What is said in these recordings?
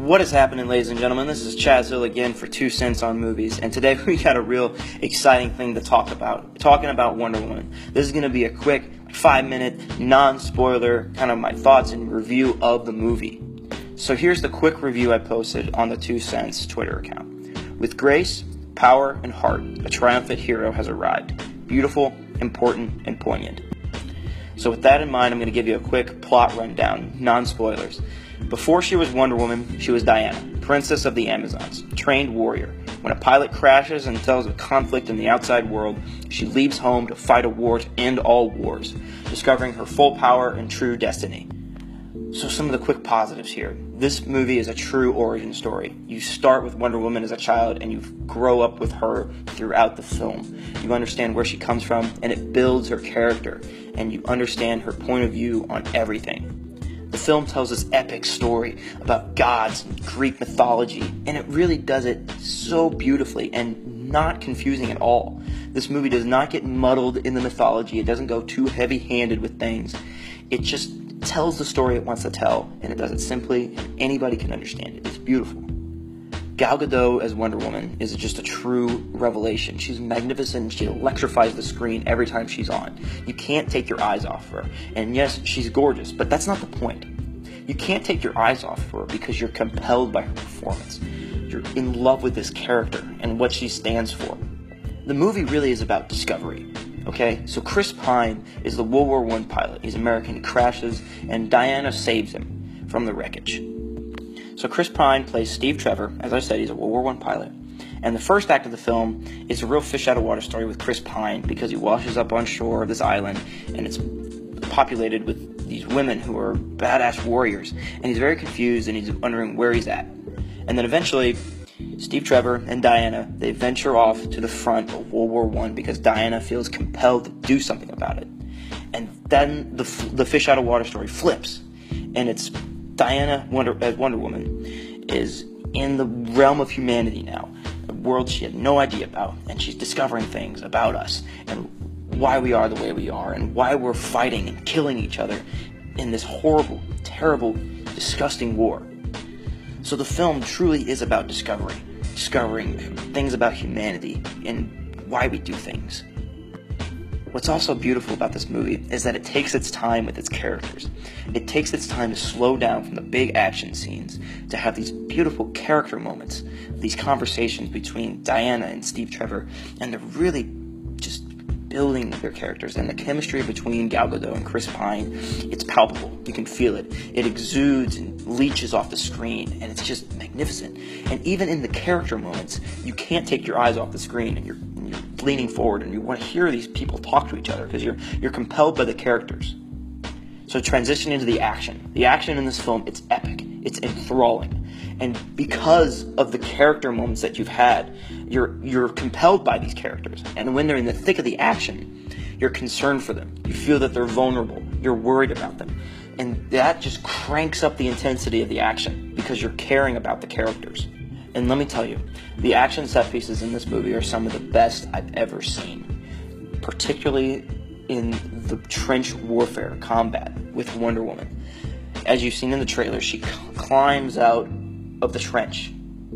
What is happening, ladies and gentlemen? This is Chaz Hill again for 2 Cents on Movies, and today we got a real exciting thing to talk about. Talking about Wonder Woman. This is going to be a quick 5-minute, non-spoiler, kind of my thoughts and review of the movie. So here's the quick review I posted on the 2 Cents Twitter account. With grace, power, and heart, a triumphant hero has arrived. Beautiful, important, and poignant. So with that in mind, I'm going to give you a quick plot rundown, non-spoilers. Before she was Wonder Woman, she was Diana, Princess of the Amazons, trained warrior. When a pilot crashes and tells of conflict in the outside world, she leaves home to fight a war to end all wars, discovering her full power and true destiny. So some of the quick positives here. This movie is a true origin story. You start with Wonder Woman as a child and you grow up with her throughout the film. You understand where she comes from and it builds her character, and you understand her point of view on everything. The film tells this epic story about gods and Greek mythology, and it really does it so beautifully and not confusing at all. This movie does not get muddled in the mythology. It doesn't go too heavy-handed with things. It just tells the story it wants to tell, and it does it simply, and anybody can understand it. It's beautiful. Gal Gadot as Wonder Woman is just a true revelation. She's magnificent, and she electrifies the screen every time she's on. You can't take your eyes off her. And yes, she's gorgeous, but that's not the point. You can't take your eyes off her because you're compelled by her performance. You're in love with this character and what she stands for. The movie really is about discovery. Okay, so Chris Pine is the World War I pilot. He's American, he crashes, and Diana saves him from the wreckage. So Chris Pine plays Steve Trevor. As I said, he's a World War I pilot. And the first act of the film is a real fish-out-of-water story with Chris Pine because he washes up on shore of this island, and it's populated with these women who are badass warriors. And he's very confused, and he's wondering where he's at. And then eventually, Steve Trevor and Diana, they venture off to the front of World War I because Diana feels compelled to do something about it. And then the fish-out-of-water story flips, and it's Diana as Wonder Woman is in the realm of humanity now, a world she had no idea about, and she's discovering things about us and why we are the way we are and why we're fighting and killing each other in this horrible, terrible, disgusting war. So the film truly is about discovering things about humanity and why we do things. What's also beautiful about this movie is that it takes its time with its characters. It takes its time to slow down from the big action scenes to have these beautiful character moments, these conversations between Diana and Steve Trevor, and they're really just building their characters. And the chemistry between Gal Gadot and Chris Pine, it's palpable. You can feel it. It exudes and leaches off the screen, and it's just magnificent. And even in the character moments, you can't take your eyes off the screen, and you're leaning forward, and you want to hear these people talk to each other because you're compelled by the characters. So transition into the action. The action in this film, it's epic. It's enthralling. And because of the character moments that you've had, you're compelled by these characters. And when they're in the thick of the action, you're concerned for them. You feel that they're vulnerable. You're worried about them. And that just cranks up the intensity of the action because you're caring about the characters. And let me tell you, the action set pieces in this movie are some of the best I've ever seen, particularly in the trench warfare combat with Wonder Woman. As you've seen in the trailer, she climbs out of the trench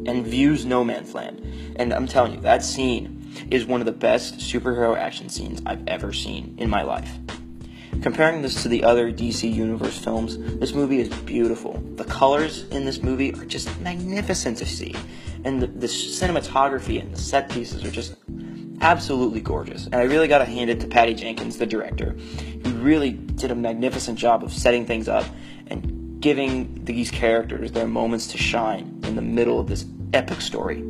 and views no man's land. And I'm telling you, that scene is one of the best superhero action scenes I've ever seen in my life. Comparing this to the other DC Universe films, this movie is beautiful. The colors in this movie are just magnificent to see. And the cinematography and the set pieces are just absolutely gorgeous. And I really got to hand it to Patty Jenkins, the director. He really did a magnificent job of setting things up and giving these characters their moments to shine in the middle of this epic story.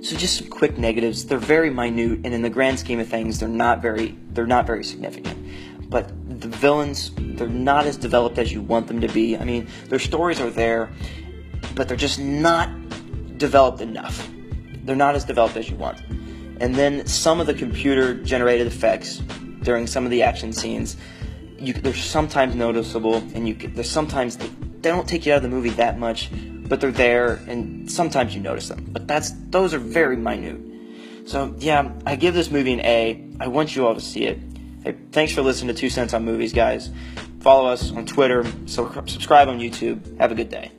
So just some quick negatives. They're very minute, and in the grand scheme of things, they're not very significant. But the villains, they're not as developed as you want them to be. I mean, their stories are there, but they're just not developed enough. They're not as developed as you want. And then some of the computer-generated effects during some of the action scenes, they're sometimes noticeable, and there's sometimes they don't take you out of the movie that much, but they're there, and sometimes you notice them. But those are very minute. So, yeah, I give this movie an A. I want you all to see it. Hey, thanks for listening to 2 Cents on Movies, guys. Follow us on Twitter, subscribe on YouTube. Have a good day.